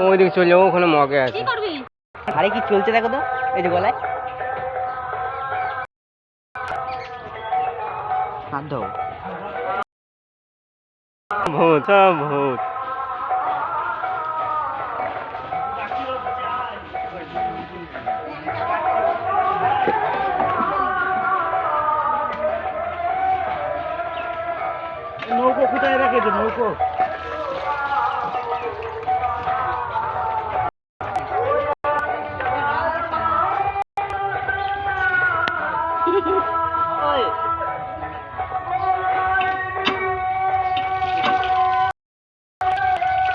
ওইদিকে চলে যাবো, ওখানে মগে আছে। আরে কি চলছে দেখো তো, এই যে গলায় হাত দাও। ভূত ভূত। নৌকো কোথায় রেখেছো নৌকো?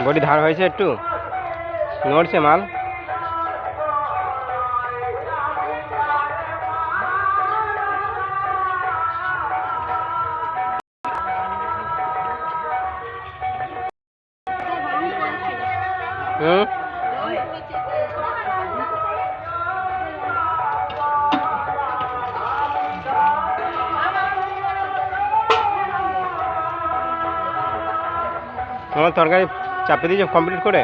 বডি ধার হয়েছে, একটু নড়ছে মাল। হুম, আমার তরকারি চাপে দিয়েছো কমপ্লিট করে?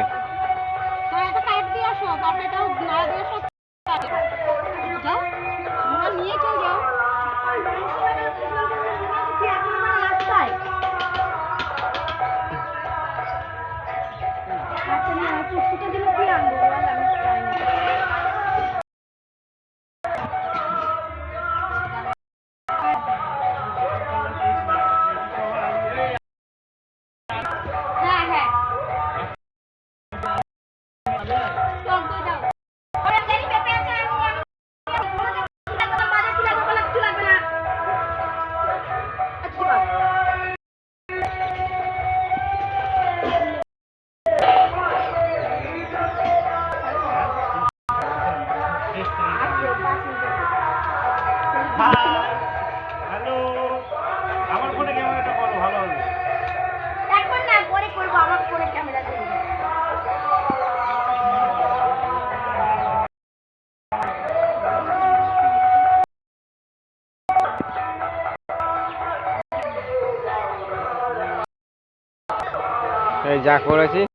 হ্যালো, আমার ফোনে ক্যামেরাটা করো, ভালো হবে। এখন না, পরে করবো, আমার ফোনে ক্যামেরা করবো। এই যা করেছি